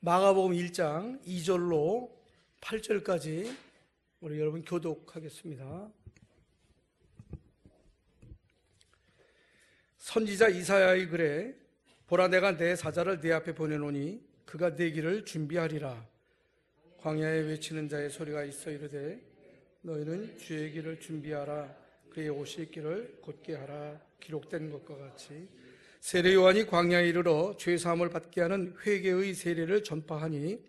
마가복음 1장 2절로 8절까지 우리 여러분 교독하겠습니다. 선지자 이사야의 글에 보라, 내가 내 사자를 네 앞에 보내노니 그가 네 길을 준비하리라. 광야에 외치는 자의 소리가 있어 이르되 너희는 주의 길을 준비하라. 그의 오실 길을 곧게 하라. 기록된 것과 같이 세례 요한이 광야에 이르러 죄 사함을 받게 하는 회개의 세례를 전파하니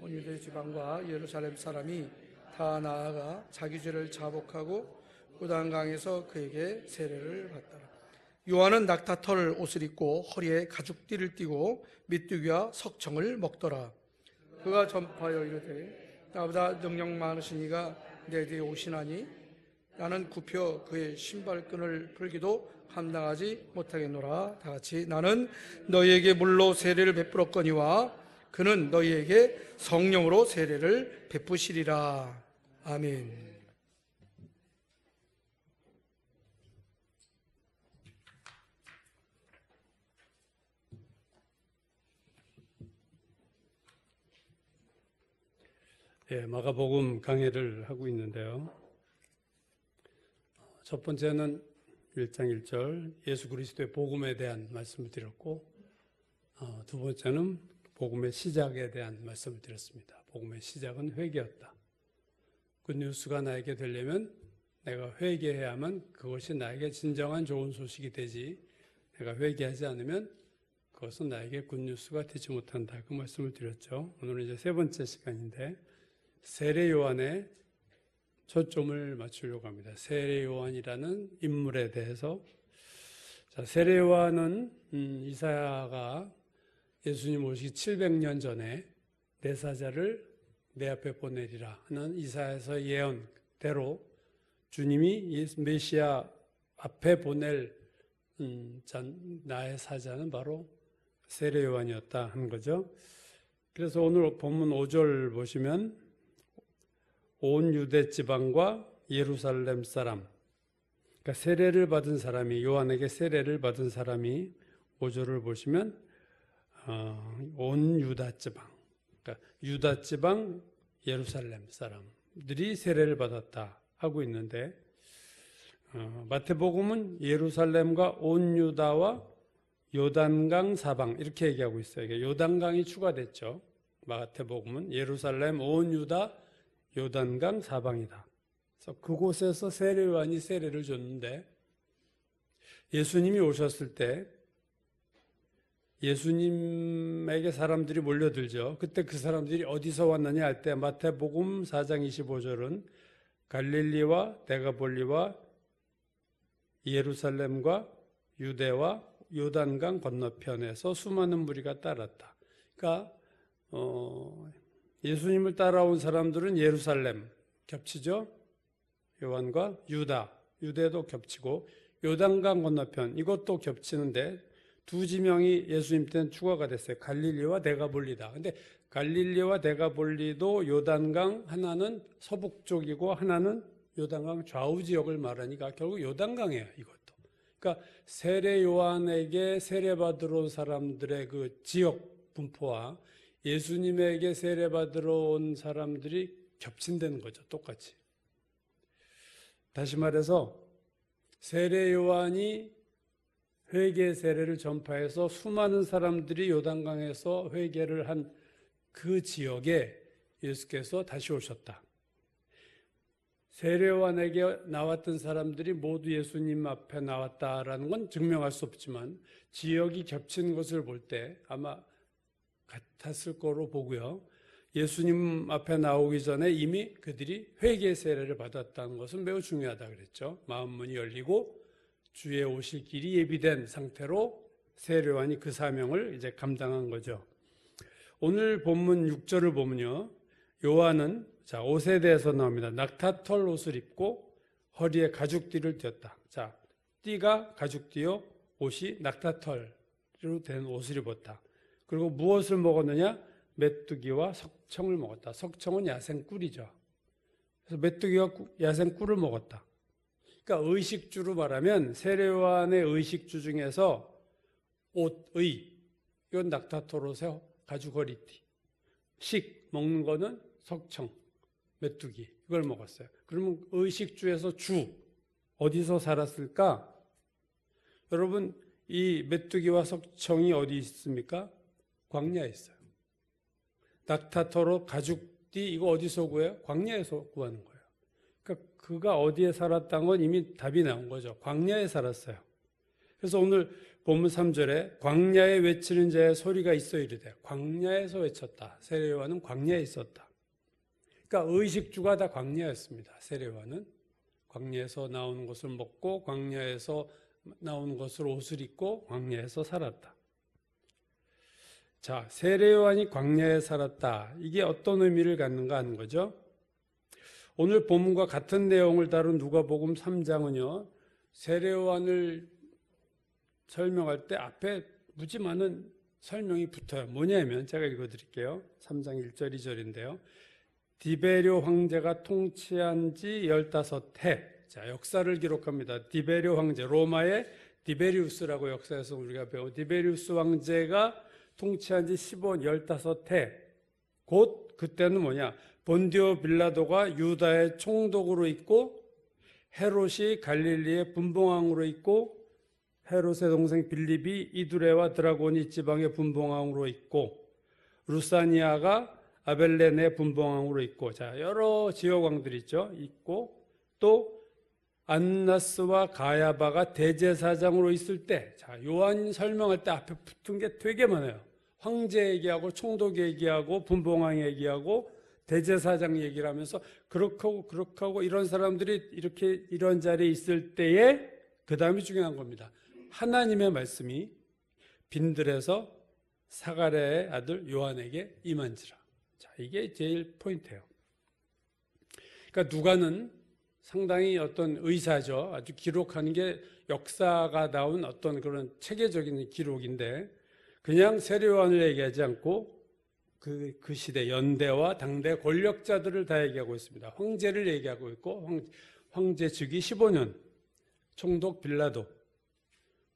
온 유대 지방과 예루살렘 사람이 다 나아가 자기 죄를 자복하고 요단강에서 그에게 세례를 받더라. 요한은 낙타털 옷을 입고 허리에 가죽띠를 띠고 메뚜기와 석청을 먹더라. 그가 전파하여 이르되 나보다 능력 많으신 이가 내 뒤에 오시나니 나는 굽혀 그의 신발끈을 풀기도 감당하지 못하겠노라. 다 같이 나는 너희에게 물로 세례를 베풀었거니와 그는 너희에게 성령으로 세례를 베푸시리라. 아멘. 마가복음 강해를 하고 있는데요. 첫 번째는 1장 1절 예수 그리스도의 복음에 대한 말씀을 드렸고, 두 번째는 복음의 시작에 대한 말씀을 드렸습니다. 복음의 시작은 회개였다. 굿뉴스가 나에게 되려면 내가 회개해야만 그것이 나에게 진정한 좋은 소식이 되지, 내가 회개하지 않으면 그것은 나에게 굿뉴스가 되지 못한다. 그 말씀을 드렸죠. 오늘은 이제 세 번째 시간인데 세례 요한의 초점을 맞추려고 합니다. 세례 요한이라는 인물에 대해서. 세례 요한은 이사야가 예수님 오시기 700년 전에 내 사자를 내 앞에 보내리라 하는 이사야서 예언대로 주님이 메시아 앞에 보낼 나의 사자는 바로 세례 요한이었다 하는 거죠. 그래서 오늘 본문 5절 보시면 온 유대 지방과 예루살렘 사람, 그러니까 세례를 받은 사람이, 요한에게 세례를 받은 사람이 5절을 보시면 온 유다 지방, 그러니까 유다 지방 예루살렘 사람들이 세례를 받았다 하고 있는데, 마태복음은 예루살렘과 온 유다와 요단강 사방 이렇게 얘기하고 있어요. 요단강이 추가됐죠. 마태복음은 예루살렘, 온 유다, 요단강 사방이다. 그래서 그곳에서 세례 요한이 세례를 줬는데, 예수님이 오셨을 때 예수님에게 사람들이 몰려들죠. 그때 그 사람들이 어디서 왔느냐 할 때 마태복음 4장 25절은 갈릴리와 데가볼리와 예루살렘과 유대와 요단강 건너편에서 수많은 무리가 따랐다. 그러니까 예수님을 따라온 사람들은 예루살렘 겹치죠. 요한과 유대도 겹치고 요단강 건너편 이것도 겹치는데 두 지명이 예수님 때는 추가가 됐어요. 갈릴리와 데가볼리다. 근데 갈릴리와 데가볼리도 요단강 하나는 서북 쪽이고 하나는 요단강 좌우 지역을 말하니까 결국 요단강이에요. 이것도. 그러니까 세례 요한에게 세례받으러 온 사람들의 그 지역 분포와 예수님에게 세례받으러 온 사람들이 겹친다는 거죠. 똑같이. 다시 말해서 세례 요한이 회개 세례를 전파해서 수많은 사람들이 요단강에서 회개를 한 그 지역에 예수께서 다시 오셨다. 세례 요한에게 나왔던 사람들이 모두 예수님 앞에 나왔다라는 건 증명할 수 없지만 지역이 겹친 것을 볼 때 아마 같았을 거로 보고요. 예수님 앞에 나오기 전에 이미 그들이 회개 세례를 받았다는 것은 매우 중요하다 그랬죠. 마음문이 열리고 주의 오실 길이 예비된 상태로 세례 요한이 그 사명을 이제 감당한 거죠. 오늘 본문 6절을 보면요. 요한은 옷에 대해서 나옵니다. 낙타털 옷을 입고 허리에 가죽띠를 띄었다. 띠가 가죽띠요. 옷이 낙타털로 된 옷을 입었다. 그리고 무엇을 먹었느냐? 메뚜기와 석청을 먹었다. 석청은 야생꿀이죠. 그래서 메뚜기와 야생꿀을 먹었다. 그러니까 의식주로 말하면 세례 요한의 의식주 중에서 옷의, 이건 낙타털 옷에 가죽 허리띠. 식 먹는 거는 석청, 메뚜기 이걸 먹었어요. 그러면 의식주에서 주 어디서 살았을까? 여러분 이 메뚜기와 석청이 어디 있습니까? 광야에 있어요. 낙타터로 가죽띠 이거 어디서 구해요? 광야에서 구하는 거예요. 그러니까 그가 어디에 살았다는 건 이미 답이 나온 거죠. 광야에 살았어요. 그래서 오늘 본문 3절에 광야에 외치는 자의 소리가 있어 이르되 광야에서 외쳤다. 세례요한은 광야에 있었다. 그러니까 의식주가 다 광야였습니다. 세례요한은 광야에서 나오는 것을 먹고 광야에서 나오는 것을 옷을 입고 광야에서 살았다. 자, 세례요한이 광야에 살았다. 이게 어떤 의미를 갖는가 하는 거죠. 오늘 본문과 같은 내용을 다룬 누가복음 3장은요. 세례요한을 설명할 때 앞에 무지 많은 설명이 붙어요. 뭐냐면 제가 읽어드릴게요. 3장 1절 2절인데요. 디베료 황제가 통치한 지 15해. 자, 역사를 기록합니다. 디베료 황제, 로마의 디베리우스라고 역사에서 우리가 배운 디베리우스 황제가 통치한 지 15해. 곧 그때는 뭐냐? 본디오 빌라도가 유다의 총독으로 있고 헤롯이 갈릴리의 분봉왕으로 있고 헤롯의 동생 빌립이 이두레와 드라고니 지방의 분봉왕으로 있고 루사니아가 아벨레네 분봉왕으로 있고 자 여러 지역왕들이 있고 또 안나스와 가야바가 대제사장으로 있을 때 자 요한 설명할 때 앞에 붙은 게 되게 많아요. 황제 얘기하고 총독 얘기하고 분봉왕 얘기하고 대제사장 얘기를 하면서 그렇게 하고 이런 사람들이 이렇게 이런 자리에 있을 때에 그 다음이 중요한 겁니다. 하나님의 말씀이 빈들에서 사가랴의 아들 요한에게 임한지라. 자, 이게 제일 포인트예요. 그러니까 누가는 상당히 어떤 의사죠. 아주 기록하는 게 역사가 나온 어떤 그런 체계적인 기록인데 그냥 세례요한을 얘기하지 않고 그 시대 연대와 당대 권력자들을 다 얘기하고 있습니다. 황제를 얘기하고 있고 황제 즉위 15년 총독 빌라도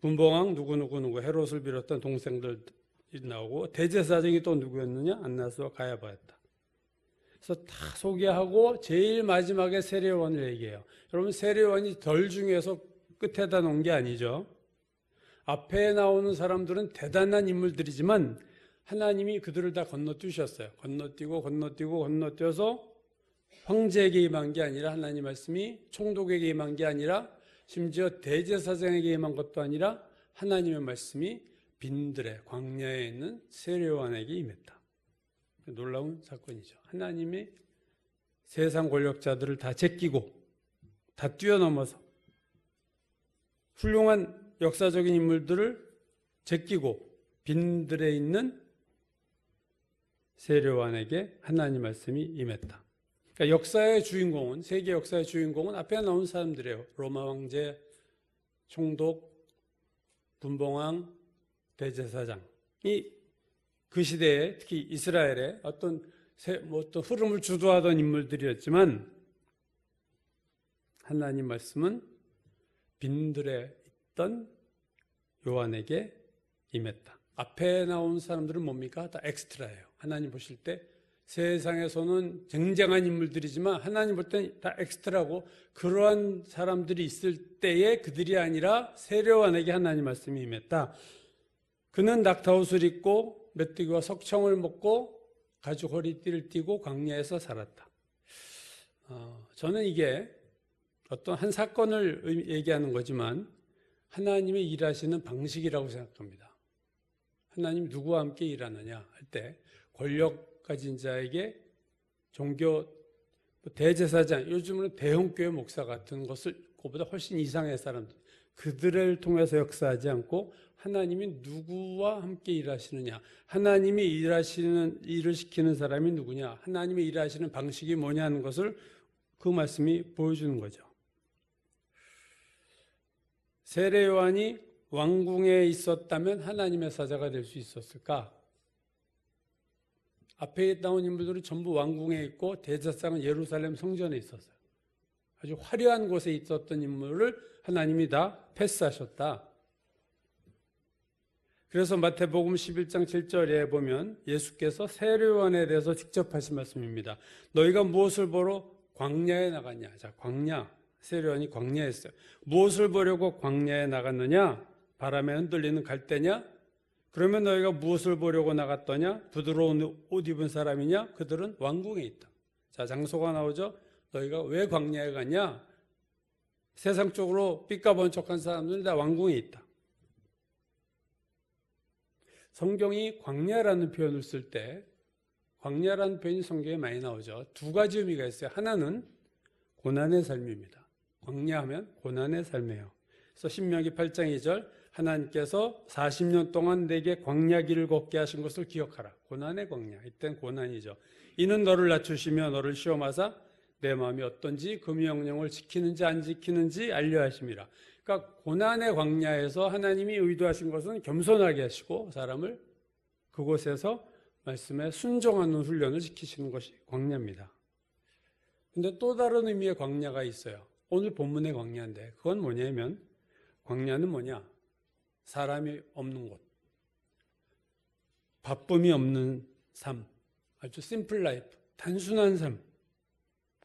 분봉왕 누구 헤롯을 비롯한 동생들 나오고 대제사장이 또 누구였느냐? 안나스와 가야바였다. 그래서 다 소개하고 제일 마지막에 세례요한을 얘기해요. 여러분 세례요한이 덜 중에서 끝에다 놓은 게 아니죠. 앞에 나오는 사람들은 대단한 인물들이지만 하나님이 그들을 다 건너뛰으셨어요. 건너뛰어서 황제에게 임한 게 아니라 하나님 말씀이 총독에게 임한 게 아니라 심지어 대제사장에게 임한 것도 아니라 하나님의 말씀이 빈들의 광야에 있는 세례요한에게 임했다. 놀라운 사건이죠. 하나님이 세상 권력자들을 다 제끼고 다 뛰어넘어서 훌륭한 역사적인 인물들을 제끼고 빈들에 있는 세례요한에게 하나님 말씀이 임했다. 그러니까 역사의 주인공은 세계 역사의 주인공은 앞에 나온 사람들이에요. 로마 황제, 총독, 분봉왕, 대제사장이 그 시대에 특히 이스라엘의 어떤 흐름을 주도하던 인물들이었지만 하나님 말씀은 빈들에 있던 요한에게 임했다. 앞에 나온 사람들은 뭡니까? 다 엑스트라예요. 하나님 보실 때 세상에서는 쟁쟁한 인물들이지만 하나님 볼 때는 다 엑스트라고 그러한 사람들이 있을 때에 그들이 아니라 세례요한에게 하나님 말씀이 임했다. 그는 낙타옷을 입고 메뚜기와 석청을 먹고 가죽 허리띠를 띠고 광야에서 살았다. 저는 이게 어떤 한 사건을 얘기하는 거지만 하나님의 일하시는 방식이라고 생각합니다. 하나님이 누구와 함께 일하느냐 할 때 권력 가진 자에게 종교 대제사장, 요즘은 대형교회 목사 같은 것을 그보다 훨씬 이상의 사람들 그들을 통해서 역사하지 않고 하나님이 누구와 함께 일하시느냐, 하나님이 일을 시키는 사람이 누구냐, 하나님이 일하시는 방식이 뭐냐는 것을 그 말씀이 보여주는 거죠. 세례요한이 왕궁에 있었다면 하나님의 사자가 될 수 있었을까? 앞에 나온 인물들은 전부 왕궁에 있고 대제사장은 예루살렘 성전에 있었어요. 아주 화려한 곳에 있었던 인물을 하나님이 다 패스하셨다. 그래서 마태복음 11장 7절에 보면 예수께서 세례요한에 대해서 직접 하신 말씀입니다. 너희가 무엇을 보러 광야에 나갔냐? 자, 광야. 세례요한이 광야에 있어요. 무엇을 보려고 광야에 나갔느냐? 바람에 흔들리는 갈대냐? 그러면 너희가 무엇을 보려고 나갔더냐? 부드러운 옷 입은 사람이냐? 그들은 왕궁에 있다. 자, 장소가 나오죠? 너희가 왜 광야에 갔냐? 세상적으로 삐까번쩍한 사람들은 다 왕궁에 있다. 성경이 광야라는 표현을 쓸 때 광야라는 표현이 성경에 많이 나오죠. 두 가지 의미가 있어요. 하나는 고난의 삶입니다. 광야하면 고난의 삶이에요. 그래서 신명기 8장 2절 하나님께서 40년 동안 내게 광야 길을 걷게 하신 것을 기억하라. 고난의 광야. 이땐 고난이죠. 이는 너를 낮추시며 너를 시험하사 내 마음이 어떤지 그 명령을 지키는지 안 지키는지 알려 하심이라. 그러니까 고난의 광야에서 하나님이 의도하신 것은 겸손하게 하시고 사람을 그곳에서 말씀에 순종하는 훈련을 지키시는 것이 광야입니다. 근데 또 다른 의미의 광야가 있어요. 오늘 본문의 광야인데 그건 뭐냐면 광야는 뭐냐? 사람이 없는 곳, 바쁨이 없는 삶, 아주 심플 라이프, 단순한 삶,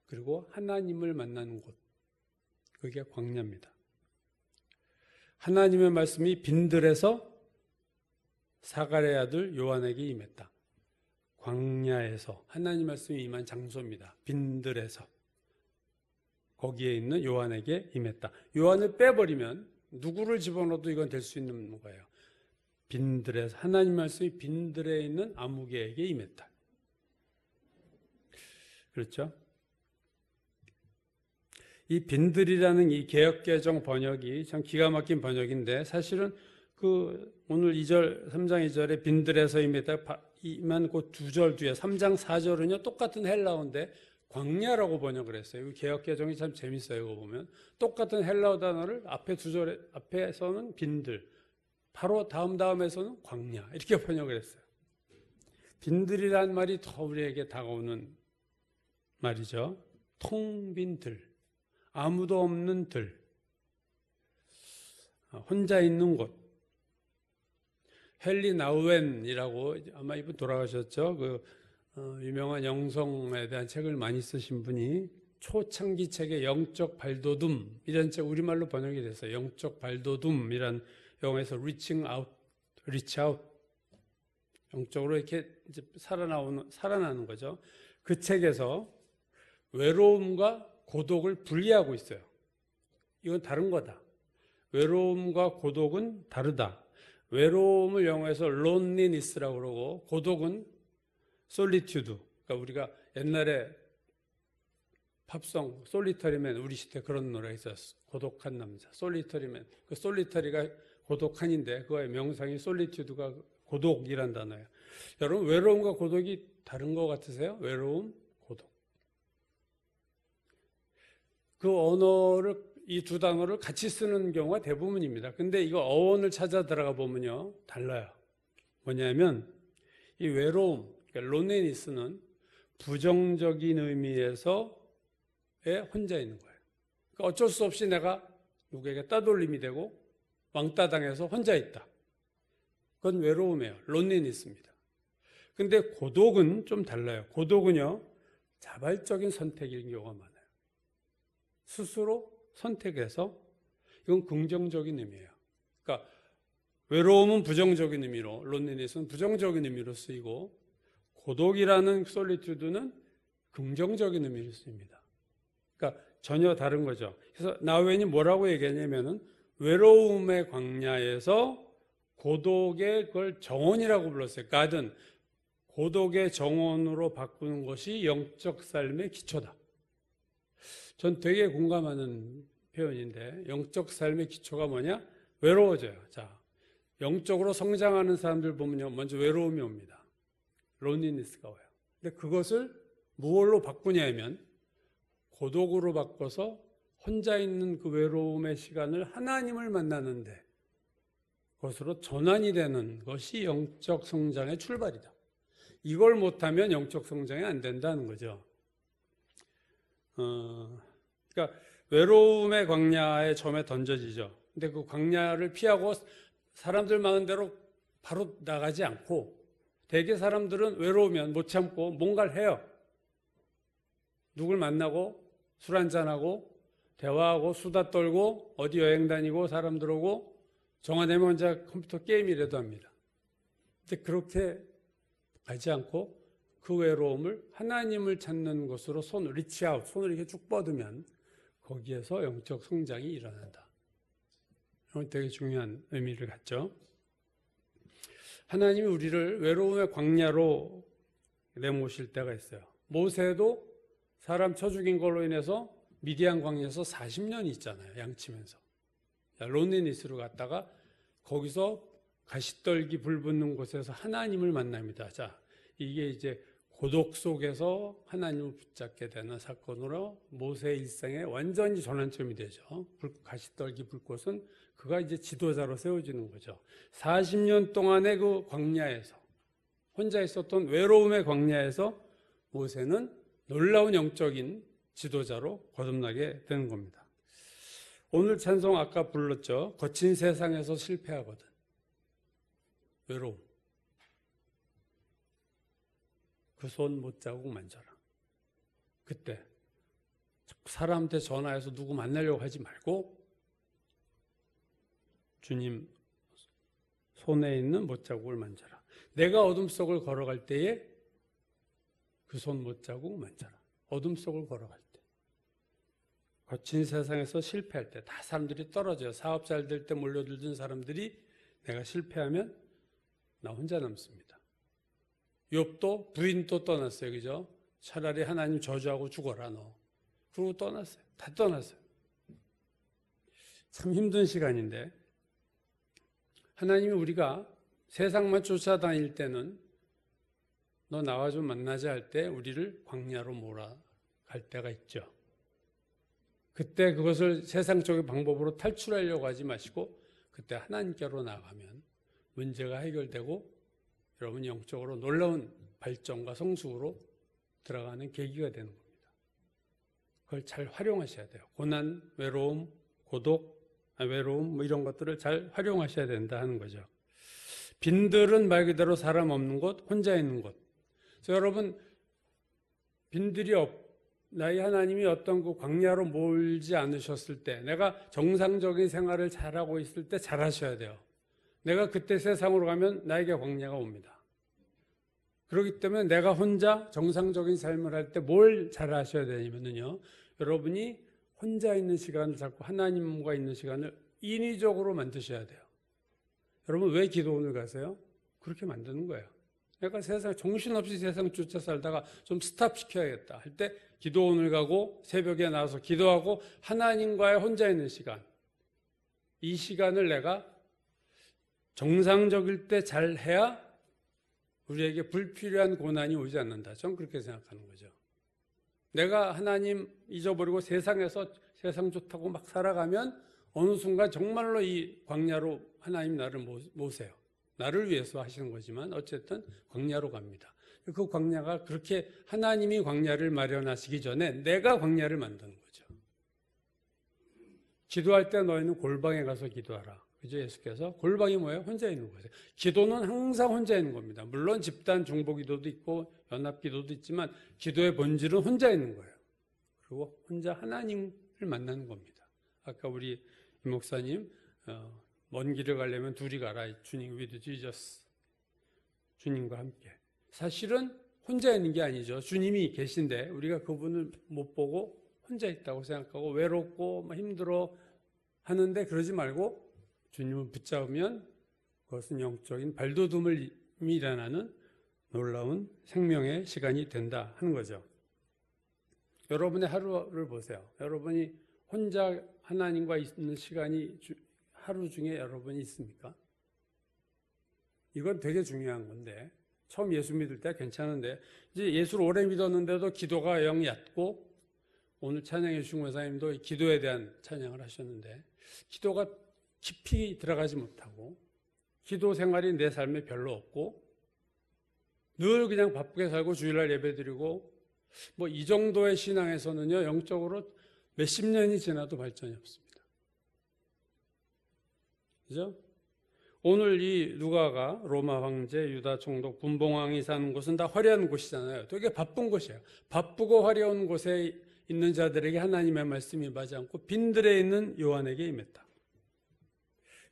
그리고 하나님을 만나는 곳, 그게 광야입니다. 하나님의 말씀이 빈들에서 사가랴의 아들 요한에게 임했다. 광야에서 하나님 말씀이 임한 장소입니다. 빈들에서 거기에 있는 요한에게 임했다. 요한을 빼버리면 누구를 집어넣어도 이건 될 수 있는 거예요. 빈들에서 하나님 말씀이 빈들에 있는 아무개에게 임했다. 그렇죠? 이 빈들이라는 이 개역개정 번역이 참 기가 막힌 번역인데 사실은 그 오늘 2절, 3장 2절에 빈들에서 임한 그 2절 뒤에 3장 4절은요 똑같은 헬라어인데 광야라고 번역을 했어요. 이 개역개정이 참 재밌어요. 이거 보면 똑같은 헬라어 단어를 앞에 2절 앞에서는 빈들, 바로 다음에서는 광야 이렇게 번역을 했어요. 빈들이라는 말이 더 우리에게 다가오는 말이죠. 텅 빈 들, 아무도 없는 들, 혼자 있는 곳. 헨리 나우엔이라고 아마 이분 돌아가셨죠. 그 유명한 영성에 대한 책을 많이 쓰신 분이 초창기 책의 영적 발돋움 이런 책 우리말로 번역이 됐어요. 영적 발돋움이란 영어에서 reaching out, reach out, 영적으로 이렇게 이제 살아나는 거죠. 그 책에서 외로움과 고독을 분리하고 있어요. 이건 다른 거다. 외로움과 고독은 다르다. 외로움을 영어에서 loneliness라고 그러고 고독은 solitude. 그러니까 우리가 옛날에 팝송 솔리터리맨 우리 시대 그런 노래가 있었어. 고독한 남자. 솔리터리맨. 그 솔리터리가 고독한인데 그거의 명상이 솔리튜드가 고독이란 단어예요. 여러분 외로움과 고독이 다른 것 같으세요? 외로움, 고독. 그 언어를 이 두 단어를 같이 쓰는 경우가 대부분입니다. 근데 이거 어원을 찾아 들어가 보면요 달라요. 뭐냐면 이 외로움, 그러니까 loneliness는 부정적인 의미에서의 혼자 있는 거예요. 그러니까 어쩔 수 없이 내가 누구에게 따돌림이 되고 왕따 당해서 혼자 있다. 그건 외로움이에요. loneliness입니다. 근데 고독은 좀 달라요. 고독은요 자발적인 선택인 경우가 많아요. 스스로 선택해서 이건 긍정적인 의미예요. 그러니까 외로움은 부정적인 의미로, loneliness는 부정적인 의미로 쓰이고 고독이라는 솔리튜드는 긍정적인 의미로 쓰입니다. 그러니까 전혀 다른 거죠. 그래서 나우엔이 뭐라고 얘기하냐면은 외로움의 광야에서 고독의 그걸 정원이라고 불렀어요. 가든. 고독의 정원으로 바꾸는 것이 영적 삶의 기초다. 전 되게 공감하는 표현인데 영적 삶의 기초가 뭐냐? 외로워져요. 자, 영적으로 성장하는 사람들 보면요. 먼저 외로움이 옵니다. loneliness가 와요. 근데 그것을 무엇로 바꾸냐면 고독으로 바꿔서 혼자 있는 그 외로움의 시간을 하나님을 만나는데 그것으로 전환이 되는 것이 영적 성장의 출발이다. 이걸 못하면 영적 성장이 안 된다는 거죠. 그러니까 외로움의 광야에 처음에 던져지죠. 근데 그 광야를 피하고 사람들 많은 대로 바로 나가지 않고 대개 사람들은 외로우면 못 참고 뭔가를 해요. 누굴 만나고 술 한잔하고 대화하고 수다 떨고 어디 여행 다니고 사람 들어오고 정화되면 혼자 컴퓨터 게임이라도 합니다. 근데 그렇게 가지 않고 그 외로움을 하나님을 찾는 것으로 리치아웃, 손을 이렇게 쭉 뻗으면 거기에서 영적 성장이 일어난다. 이건 되게 중요한 의미를 갖죠. 하나님이 우리를 외로움의 광야로 내모실 때가 있어요. 모세도 사람 쳐 죽인 걸로 인해서 미디안 광야에서 40년이 있잖아요. 양치면서. 로네니스로 갔다가 거기서 가시떨기 불 붙는 곳에서 하나님을 만납니다. 자, 이게 이제 고독 속에서 하나님을 붙잡게 되는 사건으로 모세의 일생에 완전히 전환점이 되죠. 가시떨기 불꽃은 그가 이제 지도자로 세워지는 거죠. 40년 동안의 그 광야에서 혼자 있었던 외로움의 광야에서 모세는 놀라운 영적인 지도자로 거듭나게 되는 겁니다. 오늘 찬송 아까 불렀죠. 거친 세상에서 실패하거든. 외로움. 그 손 못자국 만져라. 그때 사람한테 전화해서 누구 만나려고 하지 말고 주님 손에 있는 못자국을 만져라. 내가 어둠 속을 걸어갈 때에 그 손 못자국 만져라. 어둠 속을 걸어갈 때. 거친 세상에서 실패할 때 다 사람들이 떨어져요. 사업 잘 될 때 몰려들던 사람들이 내가 실패하면 나 혼자 남습니다. 욥도 부인도 떠났어요. 그죠? 차라리 하나님 저주하고 죽어라 너. 그러고 떠났어요. 다 떠났어요. 참 힘든 시간인데 하나님이 우리가 세상만 쫓아다닐 때는 너 나와 좀 만나자 할 때 우리를 광야로 몰아갈 때가 있죠. 그때 그것을 세상적인 방법으로 탈출하려고 하지 마시고 그때 하나님께로 나가면 문제가 해결되고 여러분 영적으로 놀라운 발전과 성숙으로 들어가는 계기가 되는 겁니다. 그걸 잘 활용하셔야 돼요. 고난, 외로움, 고독, 외로움 뭐 이런 것들을 잘 활용하셔야 된다 하는 거죠. 빈들은 말 그대로 사람 없는 곳, 혼자 있는 곳. 그래서 여러분 빈들이 나의 하나님이 어떤 그 광야로 몰지 않으셨을 때 내가 정상적인 생활을 잘하고 있을 때 잘하셔야 돼요. 내가 그때 세상으로 가면 나에게 광야가 옵니다. 그렇기 때문에 내가 혼자 정상적인 삶을 할 때 뭘 잘하셔야 되냐면요. 여러분이 혼자 있는 시간을 잡고 하나님과 있는 시간을 인위적으로 만드셔야 돼요. 여러분 왜 기도원을 가세요? 그렇게 만드는 거예요. 내가 세상 정신없이 세상 쫓아 살다가 좀 스탑시켜야겠다 할 때 기도원을 가고 새벽에 나와서 기도하고 하나님과의 혼자 있는 시간, 이 시간을 내가 정상적일 때 잘 해야 우리에게 불필요한 고난이 오지 않는다. 전 그렇게 생각하는 거죠. 내가 하나님 잊어버리고 세상에서 세상 좋다고 막 살아가면 어느 순간 정말로 이 광야로 하나님 나를 모세요. 나를 위해서 하시는 거지만 어쨌든 광야로 갑니다. 그 광야가 그렇게 하나님이 광야를 마련하시기 전에 내가 광야를 만드는 거죠. 기도할 때 너희는 골방에 가서 기도하라. 그죠? 예수께서 골방이 뭐예요? 혼자 있는 거예요. 기도는 항상 혼자 있는 겁니다. 물론 집단 중보 기도도 있고 연합 기도도 있지만 기도의 본질은 혼자 있는 거예요. 그리고 혼자 하나님을 만나는 겁니다. 아까 우리 임 목사님 먼 길을 가려면 둘이 가라. 주님 with Jesus. 주님과 함께. 사실은 혼자 있는 게 아니죠. 주님이 계신데 우리가 그분을 못 보고 혼자 있다고 생각하고 외롭고 힘들어 하는데 그러지 말고 주님을 붙잡으면 그것은 영적인 발돋움을 일어나는 놀라운 생명의 시간이 된다 하는 거죠. 여러분의 하루를 보세요. 여러분이 혼자 하나님과 있는 시간이 하루 중에 여러분이 있습니까? 이건 되게 중요한 건데 처음 예수 믿을 때 괜찮은데 이제 예수를 오래 믿었는데도 기도가 영 얕고 오늘 찬양해 주신 권사님도 기도에 대한 찬양을 하셨는데 기도가 깊이 들어가지 못하고 기도 생활이 내 삶에 별로 없고 늘 그냥 바쁘게 살고 주일날 예배드리고 뭐 이 정도의 신앙에서는요 영적으로 몇십 년이 지나도 발전이 없습니다. 그죠? 오늘 이 누가가 로마 황제, 유다 총독, 분봉왕이 사는 곳은 다 화려한 곳이잖아요. 되게 바쁜 곳이에요. 바쁘고 화려한 곳에 있는 자들에게 하나님의 말씀이 임하지 않고 빈들에 있는 요한에게 임했다.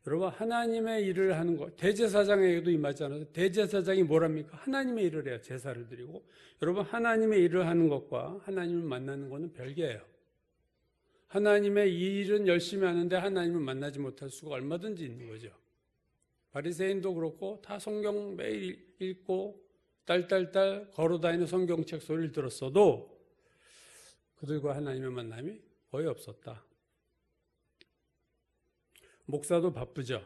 여러분, 하나님의 일을 하는 것, 대제사장에게도 임하지 않아서 대제사장이 뭐랍니까? 하나님의 일을 해요. 제사를 드리고. 여러분, 하나님의 일을 하는 것과 하나님을 만나는 것은 별개예요. 하나님의 일은 열심히 하는데 하나님을 만나지 못할 수가 얼마든지 있는 거죠. 바리새인도 그렇고 다 성경 매일 읽고 딸딸딸 걸어다니는 성경책 소리를 들었어도 그들과 하나님의 만남이 거의 없었다. 목사도 바쁘죠.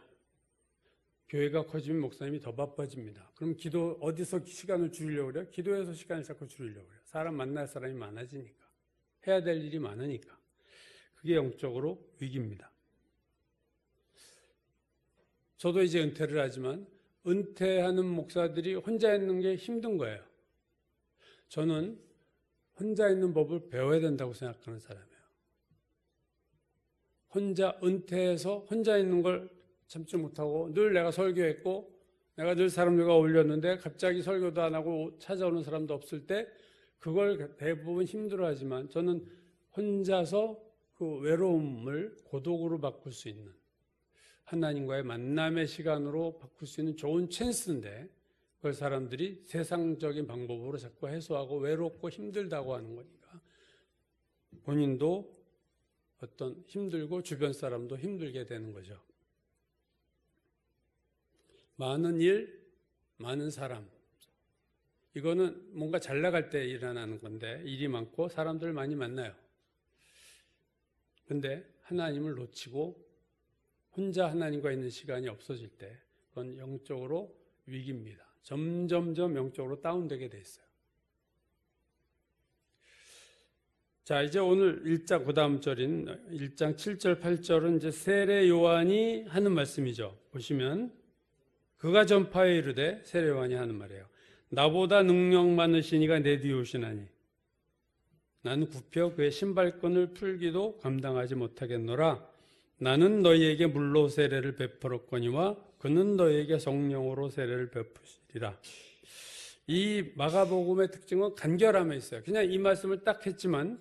교회가 커지면 목사님이 더 바빠집니다. 그럼 기도 어디서 시간을 줄이려고 그래요? 기도에서 시간을 자꾸 줄이려고 그래요. 사람 만날 사람이 많아지니까. 해야 될 일이 많으니까. 그게 영적으로 위기입니다. 저도 이제 은퇴를 하지만 은퇴하는 목사들이 혼자 있는 게 힘든 거예요. 저는 혼자 있는 법을 배워야 된다고 생각하는 사람이에요. 혼자 은퇴해서 혼자 있는 걸 참지 못하고 늘 내가 설교했고 내가 늘 사람들과 어울렸는데 갑자기 설교도 안 하고 찾아오는 사람도 없을 때 그걸 대부분 힘들어하지만 저는 혼자서 그 외로움을 고독으로 바꿀 수 있는 하나님과의 만남의 시간으로 바꿀 수 있는 좋은 찬스인데 그걸 사람들이 세상적인 방법으로 자꾸 해소하고 외롭고 힘들다고 하는 거니까 본인도 어떤 힘들고 주변 사람도 힘들게 되는 거죠. 많은 일, 많은 사람. 이거는 뭔가 잘 나갈 때 일어나는 건데 일이 많고 사람들 많이 만나요. 근데 하나님을 놓치고 혼자 하나님과 있는 시간이 없어질 때 그건 영적으로 위기입니다. 점점점 영적으로 다운되게 돼 있어요. 자, 이제 오늘 1장 그 다음 절인 1장 7절 8절은 이제 세례 요한이 하는 말씀이죠. 보시면 그가 전파에 이르되 세례 요한이 하는 말이에요. 나보다 능력 많으신 이가 내 뒤에 오시나니 나는 굽혀 그의 신발끈을 풀기도 감당하지 못하겠노라. 나는 너희에게 물로 세례를 베풀었거니와 그는 너희에게 성령으로 세례를 베푸시리라. 이 마가복음의 특징은 간결함에 있어요. 그냥 이 말씀을 딱 했지만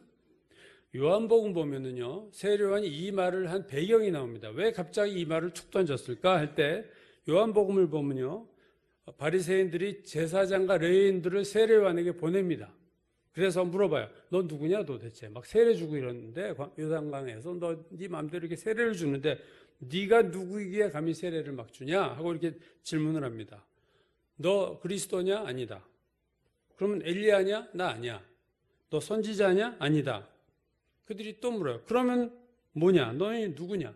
요한복음 보면은요, 세례 요한이 이 말을 한 배경이 나옵니다. 왜 갑자기 이 말을 툭 던졌을까 할 때 요한복음을 보면요, 바리새인들이 제사장과 레위인들을 세례 요한에게 보냅니다. 그래서 물어봐요. 너 누구냐 도대체? 막 세례 주고 이러는데 요단강에서 너 네 마음대로 이렇게 세례를 주는데 네가 누구이기에 감히 세례를 막 주냐? 하고 이렇게 질문을 합니다. 너 그리스도냐? 아니다. 그러면 엘리야냐? 나 아니야. 너 선지자냐? 아니다. 그들이 또 물어요. 그러면 뭐냐? 너희 누구냐?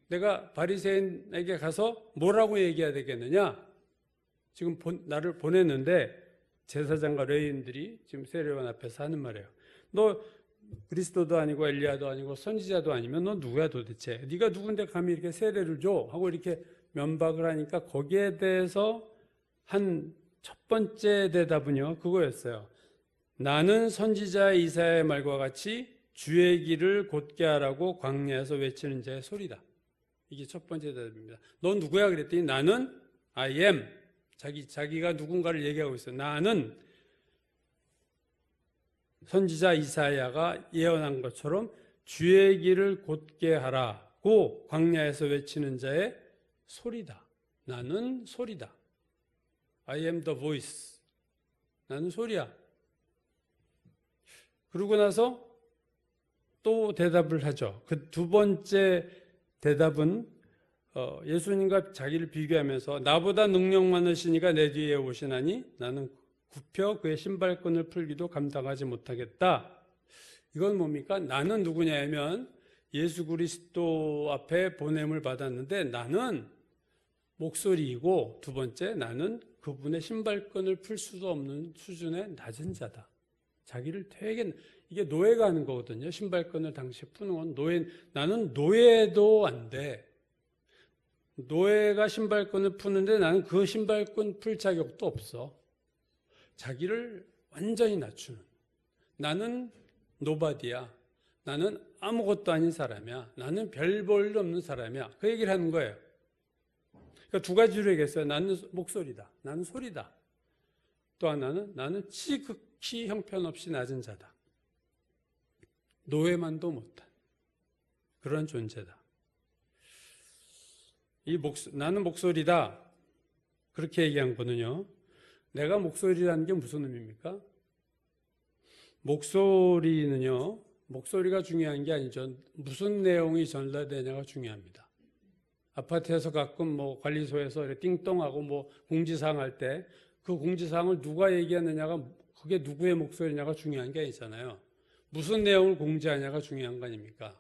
내가 바리새인에게 가서 뭐라고 얘기해야 되겠느냐? 지금 나를 보냈는데 제사장과 레위인들이 지금 세례요한 앞에서 하는 말이에요. 너 그리스도도 아니고 엘리야도 아니고 선지자도 아니면 너 누구야 도대체? 네가 누군데 감히 이렇게 세례를 줘? 하고 이렇게 면박을 하니까 거기에 대해서 한 첫 번째 대답은요, 그거였어요. 나는 선지자 이사야의 말과 같이 주의 길을 곧게 하라고 광야에서 외치는 자의 소리다. 이게 첫 번째 대답입니다. 너 누구야 그랬더니 나는 I am. 자기가 누군가를 얘기하고 있어요. 나는 선지자 이사야가 예언한 것처럼 주의 길을 곧게 하라고 광야에서 외치는 자의 소리다. 나는 소리다. I am the voice. 나는 소리야. 그러고 나서 또 대답을 하죠. 그 두 번째 대답은 예수님과 자기를 비교하면서 나보다 능력 많으신 이가 내 뒤에 오시나니 나는 굽혀 그의 신발끈을 풀기도 감당하지 못하겠다. 이건 뭡니까? 나는 누구냐면 예수 그리스도 앞에 보냄을 받았는데 나는 목소리이고 두 번째 나는 그분의 신발끈을 풀 수도 없는 수준의 낮은 자다. 자기를 되게 이게 노예가 하는 거거든요. 신발끈을 당시 푸는 건 나는 노예도 안 돼. 노예가 신발끈을 푸는데 나는 그 신발끈 풀 자격도 없어. 자기를 완전히 낮추는. 나는 노바디야. 나는 아무것도 아닌 사람이야. 나는 별 볼 일 없는 사람이야. 그 얘기를 하는 거예요. 그러니까 두 가지로 얘기했어요. 나는 목소리다. 나는 소리다. 또 하나는 나는 지극히 형편없이 낮은 자다. 노예만도 못한 그런 존재다. 나는 목소리다. 그렇게 얘기한 거는요. 내가 목소리라는 게 무슨 의미입니까? 목소리는요. 목소리가 중요한 게 아니죠. 무슨 내용이 전달되냐가 중요합니다. 아파트에서 가끔 관리소에서 이렇게 띵동하고 공지사항 할 때 그 공지사항을 누가 얘기하느냐가 그게 누구의 목소리냐가 중요한 게 아니잖아요. 무슨 내용을 공지하냐가 중요한 거 아닙니까?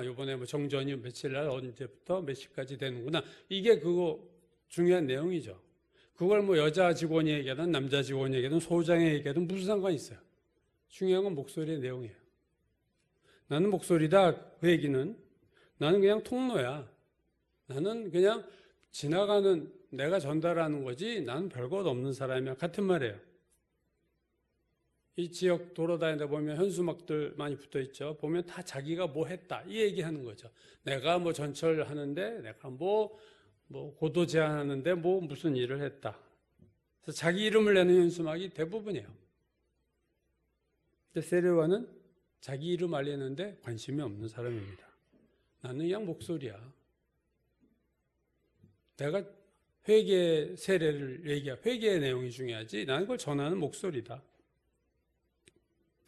이번에 정전이 며칠 날 언제부터 몇 시까지 되는구나. 이게 그거 중요한 내용이죠. 그걸 여자 직원이 얘기하든 남자 직원이 얘기하든 소장이 얘기하든 무슨 상관이 있어요. 중요한 건 목소리의 내용이에요. 나는 목소리다. 그 얘기는 나는 그냥 통로야. 나는 그냥 지나가는 내가 전달하는 거지 나는 별것 없는 사람이야. 같은 말이에요. 이 지역 돌아다니다 보면 현수막들 많이 붙어 있죠. 보면 다 자기가 뭐 했다 이 얘기하는 거죠. 내가 전철하는데 내가 고도 제한하는데 무슨 일을 했다. 그래서 자기 이름을 내는 현수막이 대부분이에요. 근데 세례요한은 자기 이름 알리는데 관심이 없는 사람입니다. 나는 그냥 목소리야. 내가 회개 세례를 회개의 내용이 중요하지 나는 그걸 전하는 목소리다.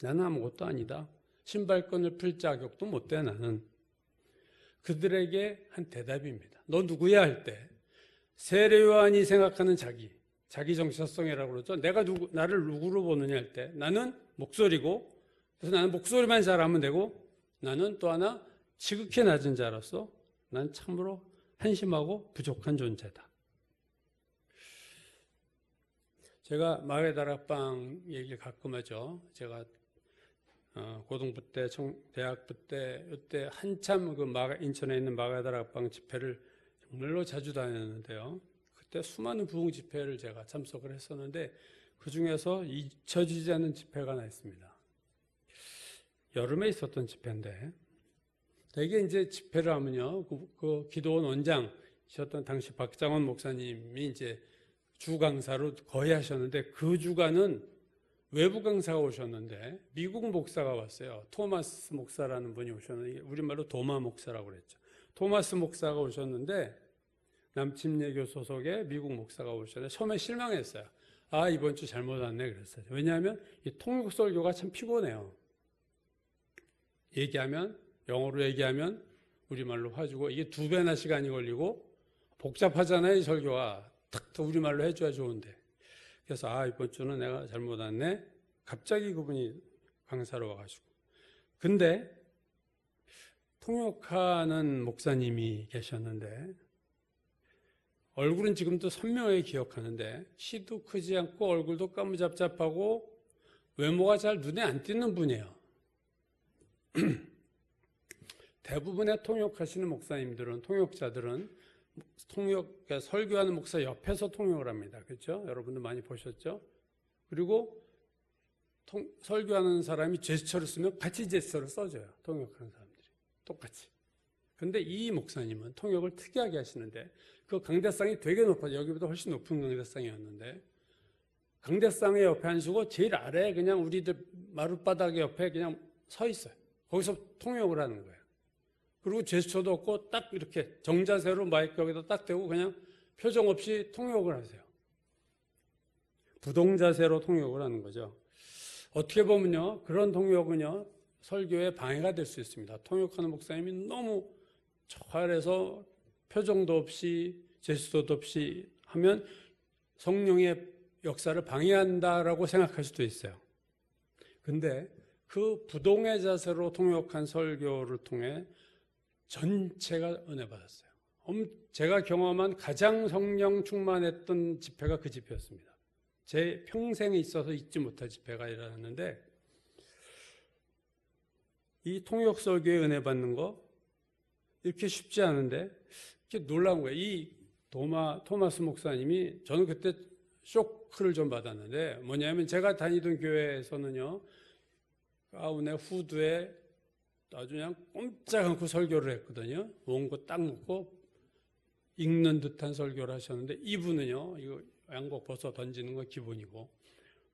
나는 아무것도 아니다. 신발끈을 풀 자격도 못 돼 나는. 그들에게 한 대답입니다. 너 누구야 할 때 세례요한이 생각하는 자기 정체성이라고 그러죠. 나를 누구로 보느냐 할 때 나는 목소리고 그래서 나는 목소리만 잘하면 되고 나는 또 하나 지극히 낮은 자로서 난 참으로 한심하고 부족한 존재다. 제가 마가다락방 얘기를 가끔 하죠. 제가 고등부 때, 대학부 때, 이때 한참 인천에 있는 마가다락방 집회를 정말로 자주 다녔는데요. 그때 수많은 부흥 집회를 제가 참석을 했었는데 그 중에서 잊혀지지 않는 집회가 하나 있습니다. 여름에 있었던 집회인데 이게 이제 집회를 하면요. 그 기도원 원장이셨던 당시 박장원 목사님이 이제 주 강사로 거의 하셨는데 그 주간은 외부 강사가 오셨는데 미국 목사가 왔어요. 토마스 목사라는 분이 오셨는데 우리말로 도마 목사라고 그랬죠. 토마스 목사가 오셨는데 남침예교 소속의 미국 목사가 오셨는데 처음에 실망했어요. 이번 주 잘못 왔네 그랬어요. 왜냐하면 이 통역 설교가 참 피곤해요. 영어로 얘기하면 우리말로 해주고 이게 2배나 시간이 걸리고 복잡하잖아요. 이 설교가 탁 우리말로 해줘야 좋은데 그래서 이번 주는 내가 잘못 왔네. 갑자기 그분이 강사로 와가지고 근데 통역하는 목사님이 계셨는데 얼굴은 지금도 선명하게 기억하는데 키도 크지 않고 얼굴도 까무잡잡하고 외모가 잘 눈에 안 띄는 분이에요. 대부분의 통역하시는 목사님들은 통역자들은 설교하는 목사 옆에서 통역을 합니다. 그렇죠? 여러분도 많이 보셨죠? 그리고 설교하는 사람이 제스처를 쓰면 같이 제스처를 써줘요. 통역하는 사람들이 똑같이. 근데 이 목사님은 통역을 특이하게 하시는데 그 강대상이 되게 높아요. 여기보다 훨씬 높은 강대상이었는데 강대상의 옆에 앉으고 제일 아래에 그냥 우리들 마룻바닥 옆에 그냥 서 있어요. 거기서 통역을 하는 거예요. 그리고 제스처도 없고 딱 이렇게 정자세로 마이크 여기다 딱 대고 그냥 표정 없이 통역을 하세요. 부동자세로 통역을 하는 거죠. 어떻게 보면요, 그런 통역은요, 설교에 방해가 될 수 있습니다. 통역하는 목사님이 너무 잘해서 표정도 없이 제스처도 없이 하면 성령의 역사를 방해한다라고 생각할 수도 있어요. 근데 그 부동의 자세로 통역한 설교를 통해 전체가 은혜 받았어요. 제가 경험한 가장 성령 충만했던 집회가 그 집회였습니다. 제 평생에 있어서 잊지 못할 집회가 일어났는데 이 통역 설교에 은혜 받는 거 이렇게 쉽지 않은데 이렇게 놀라운 거예요. 이 토마스 목사님이 저는 그때 쇼크를 좀 받았는데 뭐냐면 제가 다니던 교회에서는요 가운에 후드에 아주 그냥 꼼짝 않고 설교를 했거든요. 원고 딱 놓고 읽는 듯한 설교를 하셨는데 이분은요, 이거 양복 벗어 던지는 건 기본이고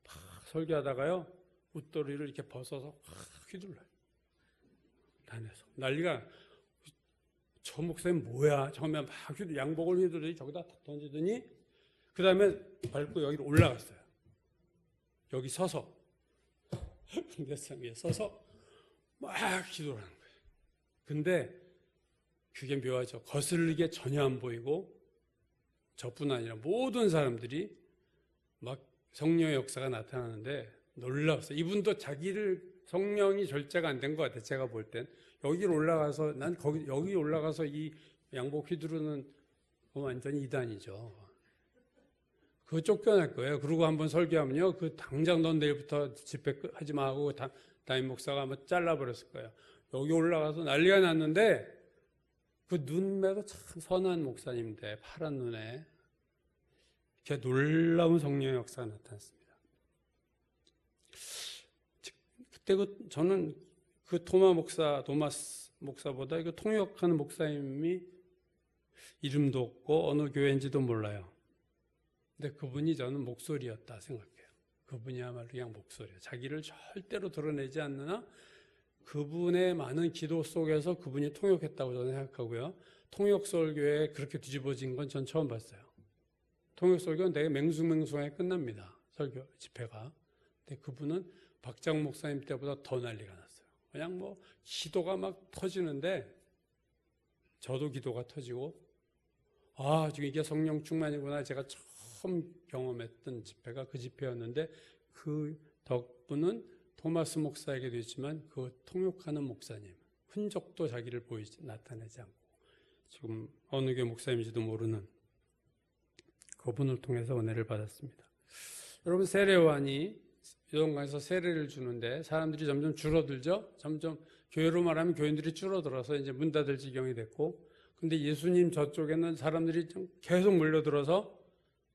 막 설교하다가요 웃도리를 이렇게 벗어서 확 휘둘러요. 단에서 난리가. 저 목사님 뭐야? 처음에 막 양복을 휘두르더니 저기다 탁 던지더니 그 다음에 밟고 여기로 올라갔어요. 여기 서서 공대상 위에 서서 막 기도를 하는 거예요. 근데 그게 묘하죠. 거슬리게 전혀 안 보이고 저뿐 아니라 모든 사람들이 막 성령의 역사가 나타나는데 놀라웠어요. 이분도 자기를 성령이 절제가 안 된 것 같아요. 제가 볼 땐 여기로 올라가서 난 여기 올라가서 이 양복 휘두르는 거 완전히 이단이죠. 그거 쫓겨날 거예요. 그리고 한번 설교하면요, 그 당장 넌 내일부터 집회 하지 마 하고 담임 목사가 한번 잘라버렸을 거예요. 여기 올라가서 난리가 났는데 그 눈매도 참 선한 목사님인데 파란 눈에 이렇게 놀라운 성령의 역사가 나타났습니다. 그때 저는 그 도마스 목사보다 이거 통역하는 목사님이 이름도 없고 어느 교회인지도 몰라요. 근데 그분이 저는 목소리였다 생각해요. 그분이야말로 그냥 목소리예요. 자기를 절대로 드러내지 않느나 그분의 많은 기도 속에서 그분이 통역했다고 저는 생각하고요. 통역설교에 그렇게 뒤집어진 건 전 처음 봤어요. 통역설교는 되게 맹숭맹숭하게 끝납니다. 설교 집회가. 근데 그분은 박장 목사님 때보다 더 난리가 났어요. 그냥 뭐 기도가 막 터지는데 저도 기도가 터지고 지금 이게 성령 충만이구나. 제가 처음 경험했던 집회가 그 집회였는데 그 덕분은 토마스 목사에게도 있지만 그 통역하는 목사님 흔적도 자기를 나타내지 않고 지금 어느 교회 목사님인지도 모르는 그분을 통해서 은혜를 받았습니다. 여러분, 세례요한이 요단강에서 세례를 주는데 사람들이 점점 줄어들죠. 점점 교회로 말하면 교인들이 줄어들어서 이제 문 닫을 지경이 됐고, 근데 예수님 저쪽에는 사람들이 좀 계속 몰려들어서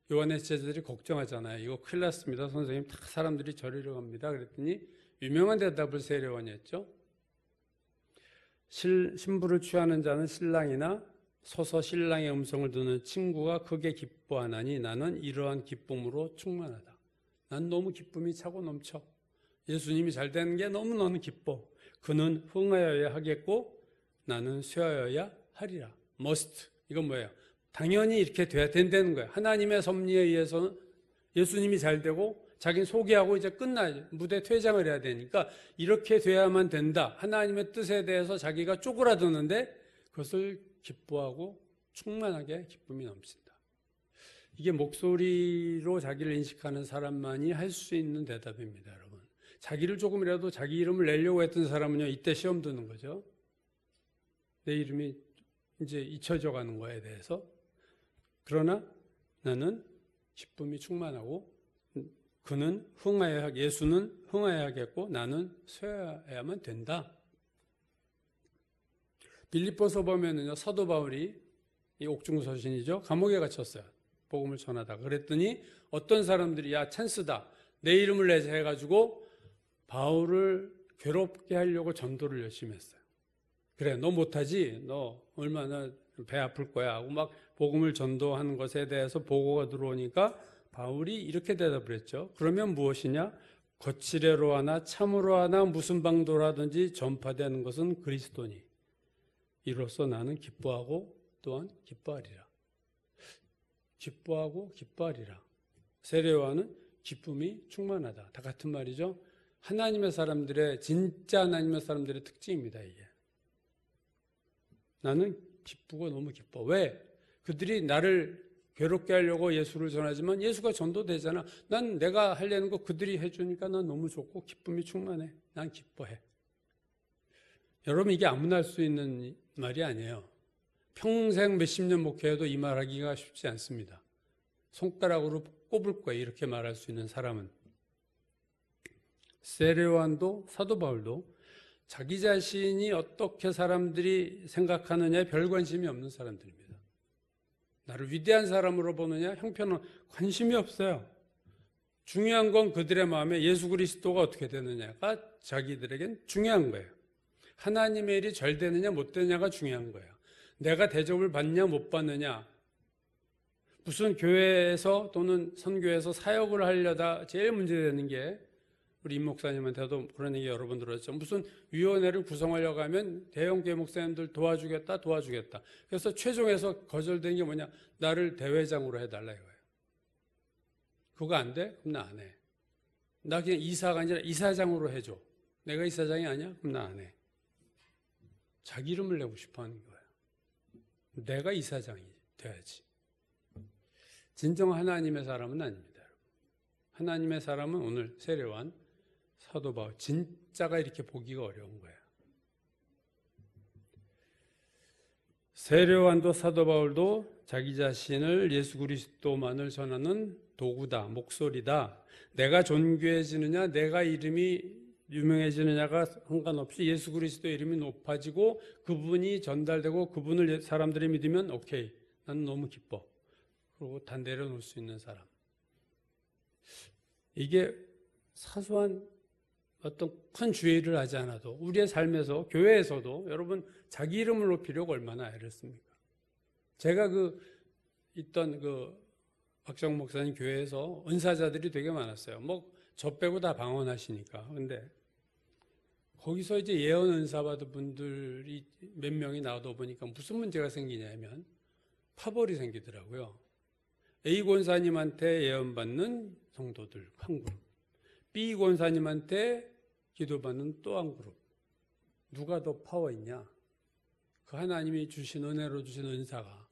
요한의 제자들이 걱정하잖아요. 이거 큰일 났습니다. 선생님, 다 사람들이 저리로 갑니다. 그랬더니 유명한 대답을 세례요한이 했죠. 신부를 취하는 자는 신랑이나 서서 신랑의 음성을 듣는 친구가 크게 기뻐하나니 나는 이러한 기쁨으로 충만하다. 난 너무 기쁨이 차고 넘쳐. 예수님이 잘 되는 게 너무너무 기뻐. 그는 흥하여야 하겠고 나는 쇠하여야 하리라. must. 이건 뭐예요? 당연히 이렇게 돼야 된다는 거예요. 하나님의 섭리에 의해서는 예수님이 잘 되고 자기는 소개하고 이제 끝나야죠. 무대 퇴장을 해야 되니까 이렇게 돼야만 된다. 하나님의 뜻에 대해서 자기가 쪼그라드는데 그것을 기뻐하고 충만하게 기쁨이 넘친다. 이게 목소리로 자기를 인식하는 사람만이 할 수 있는 대답입니다, 여러분. 자기를 조금이라도 자기 이름을 내려고 했던 사람은요, 이때 시험 드는 거죠. 내 이름이 이제 잊혀져 가는 거에 대해서. 그러나 나는 기쁨이 충만하고 예수는 흥하여야겠고 나는 쇠하여야만 된다. 빌립보서 보면은요, 사도 바울이 이 옥중서신이죠. 감옥에 갇혔어요. 복음을 전하다. 그랬더니 어떤 사람들이 야, 찬스다. 내 이름을 내자 해가지고 바울을 괴롭게 하려고 전도를 열심히 했어요. 그래, 너 못하지? 너 얼마나 배 아플 거야 하고 막 복음을 전도하는 것에 대해서 보고가 들어오니까 바울이 이렇게 대답을 했죠. 그러면 무엇이냐? 거칠애로 하나 참으로 하나 무슨 방도라든지 전파되는 것은 그리스도니 이로써 나는 기뻐하고 또한 기뻐하리라. 기뻐하고 기뻐하리라. 세례요한은 기쁨이 충만하다. 다 같은 말이죠. 하나님의 사람들의, 진짜 하나님의 사람들의 특징입니다, 이게. 나는 기쁘고 너무 기뻐. 왜? 그들이 나를 괴롭게 하려고 예수를 전하지만 예수가 전도되잖아. 난 내가 하려는 거 그들이 해주니까 난 너무 좋고 기쁨이 충만해. 난 기뻐해. 여러분, 이게 아무나 할 수 있는 말이 아니에요. 평생 몇십 년 목회해도 이 말하기가 쉽지 않습니다. 손가락으로 꼽을 거예요, 이렇게 말할 수 있는 사람은. 세례요한도 사도 바울도 자기 자신이 어떻게 사람들이 생각하느냐에 별 관심이 없는 사람들입니다. 나를 위대한 사람으로 보느냐, 형편은 관심이 없어요. 중요한 건 그들의 마음에 예수 그리스도가 어떻게 되느냐가 자기들에겐 중요한 거예요. 하나님의 일이 잘 되느냐 못 되느냐가 중요한 거예요. 내가 대접을 받느냐 못 받느냐, 무슨 교회에서 또는 선교에서 사역을 하려다 제일 문제되는 게 우리 임 목사님한테도 그런 얘기 여러 번 들었죠. 무슨 위원회를 구성하려고 하면 대형교회 목사님들 도와주겠다. 그래서 최종에서 거절된 게 뭐냐? 나를 대회장으로 해달라 이거예요. 그거 안 돼? 그럼 나 안 해. 나 그냥 이사가 아니라 이사장으로 해줘. 내가 이사장이 아니야? 그럼 나 안 해. 자기 이름을 내고 싶어 하는 거예요. 내가 이사장이 돼야지. 진정 하나님의 사람은 아닙니다. 하나님의 사람은 오늘 세례요한, 사도 바울, 진짜가 이렇게 보기가 어려운 거예요. 세례요한도 사도 바울도 자기 자신을 예수 그리스도만을 전하는 도구다, 목소리다. 내가 존귀해지느냐, 내가 이름이 유명해지느냐가 상관없이 예수 그리스도의 이름이 높아지고 그분이 전달되고 그분을 사람들이 믿으면 오케이, 나는 너무 기뻐. 그리고 다 내려놓을 수 있는 사람. 이게 사소한 어떤 큰 주의 일을 하지 않아도 우리의 삶에서, 교회에서도 여러분 자기 이름을 높이려고 얼마나 애를 씁니까? 제가 있던 박정 목사님 교회에서 은사자들이 되게 많았어요. 뭐 저 빼고 다 방언하시니까. 근데 거기서 이제 예언 은사 받은 분들이 몇 명이 나오다 보니까 무슨 문제가 생기냐면 파벌이 생기더라고요. A 권사님한테 예언받는 성도들 한 그룹, B 권사님한테 기도받는 또 한 그룹. 누가 더 파워 있냐? 그 하나님이 주신 은혜로 주신 은사가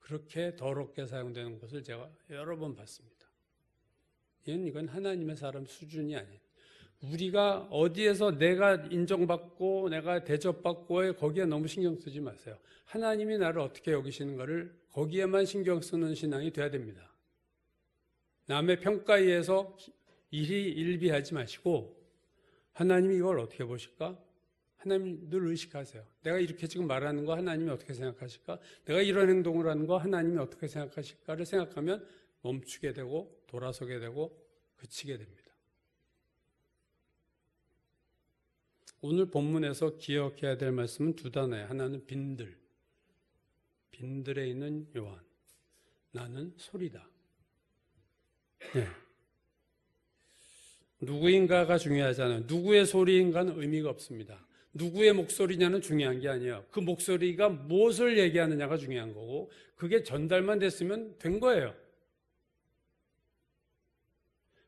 그렇게 더럽게 사용되는 것을 제가 여러 번 봤습니다. 이건 하나님의 사람 수준이 아니에요. 우리가 어디에서 내가 인정받고 내가 대접받고 거기에 너무 신경 쓰지 마세요. 하나님이 나를 어떻게 여기시는가를 거기에만 신경 쓰는 신앙이 돼야 됩니다. 남의 평가에 의해서 일비하지 마시고 하나님이 이걸 어떻게 보실까? 하나님 늘 의식하세요. 내가 이렇게 지금 말하는 거 하나님이 어떻게 생각하실까? 내가 이런 행동을 하는 거 하나님이 어떻게 생각하실까를 생각하면 멈추게 되고 돌아서게 되고 그치게 됩니다. 오늘 본문에서 기억해야 될 말씀은 두 단어예요. 하나는 빈들. 빈들에 있는 요한. 나는 소리다. 네. 누구인가가 중요하잖아요. 누구의 소리인가는 의미가 없습니다. 누구의 목소리냐는 중요한 게 아니에요. 그 목소리가 무엇을 얘기하느냐가 중요한 거고 그게 전달만 됐으면 된 거예요.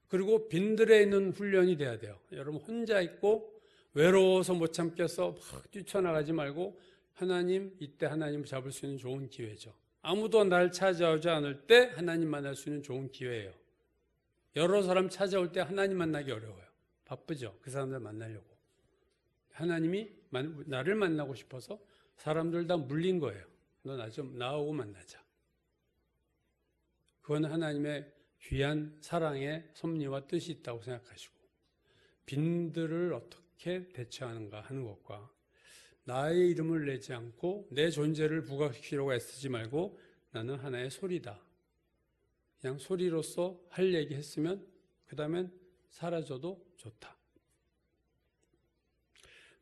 그리고 빈들에 있는 훈련이 돼야 돼요. 여러분 혼자 있고 외로워서 못 참겠어 막 뛰쳐나가지 말고 하나님, 이때 하나님을 잡을 수 있는 좋은 기회죠. 아무도 날 찾아오지 않을 때 하나님 만날 수 있는 좋은 기회예요. 여러 사람 찾아올 때 하나님 만나기 어려워요. 바쁘죠. 그 사람들 만나려고. 하나님이 나를 만나고 싶어서 사람들 다 물린 거예요. 너 나 좀 나오고 만나자. 그건 하나님의 귀한 사랑의 섭리와 뜻이 있다고 생각하시고 빈들을 어떻게 대처하는가 하는 것과 나의 이름을 내지 않고 내 존재를 부각시키려고 애쓰지 말고 나는 하나의 소리다. 그냥 소리로서 할 얘기 했으면 그 다음엔 사라져도 좋다.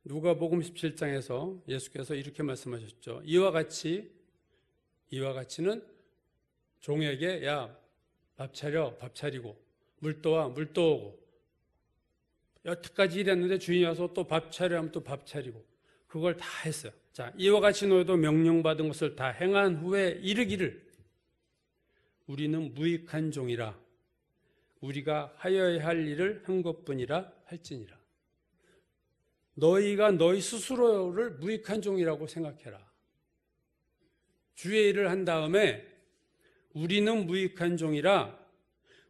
누가복음 17장에서 예수께서 이렇게 말씀하셨죠. 이와 같이는 종에게 야 밥 차려 밥 차리고 물 떠와 물 떠오고 여태까지 일했는데 주인이 와서 또 밥 차려 하면 또 밥 차리고 그걸 다 했어요. 자, 이와 같이 너희도 명령받은 것을 다 행한 후에 이르기를 우리는 무익한 종이라 우리가 하여야 할 일을 한 것뿐이라 할지니라. 너희가 너희 스스로를 무익한 종이라고 생각해라. 주의 일을 한 다음에 우리는 무익한 종이라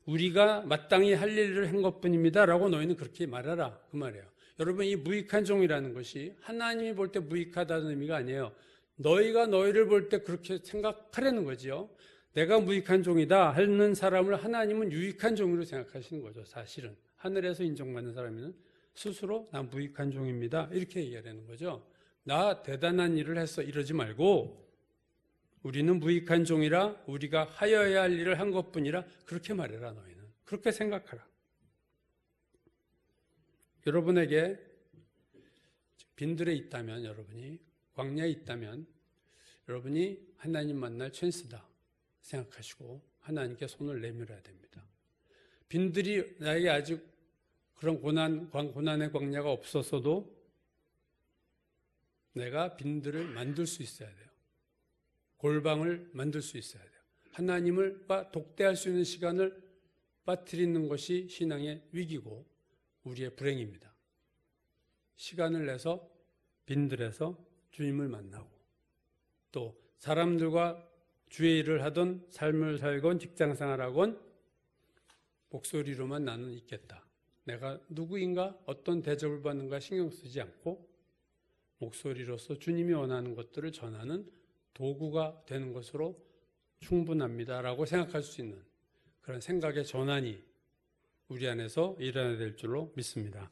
우리가 마땅히 할 일을 한 것뿐입니다 라고 너희는 그렇게 말하라 그 말이에요. 여러분 이 무익한 종이라는 것이 하나님이 볼 때 무익하다는 의미가 아니에요. 너희가 너희를 볼 때 그렇게 생각하라는 거죠. 내가 무익한 종이다 하는 사람을 하나님은 유익한 종으로 생각하시는 거죠. 사실은 하늘에서 인정받는 사람은 스스로 나 무익한 종입니다 이렇게 얘기하는 거죠. 나 대단한 일을 했어 이러지 말고 우리는 무익한 종이라 우리가 하여야 할 일을 한 것뿐이라 그렇게 말해라. 너희는 그렇게 생각하라. 여러분에게 빈들에 있다면 여러분이 광야에 있다면 여러분이 하나님 만날 찬스다. 생각하시고 하나님께 손을 내밀어야 됩니다. 빈들이 나에게 아직 그런 고난의 광야가 없었어도 내가 빈들을 만들 수 있어야 돼요. 골방을 만들 수 있어야 돼요. 하나님을 독대할 수 있는 시간을 빠뜨리는 것이 신앙의 위기고 우리의 불행입니다. 시간을 내서 빈들에서 주님을 만나고 또 사람들과 주의 일을 하던 삶을 살건 직장생활하건 목소리로만 나는 있겠다. 내가 누구인가 어떤 대접을 받는가 신경 쓰지 않고 목소리로서 주님이 원하는 것들을 전하는 도구가 되는 것으로 충분합니다라고 생각할 수 있는 그런 생각의 전환이 우리 안에서 일어나야 될 줄로 믿습니다.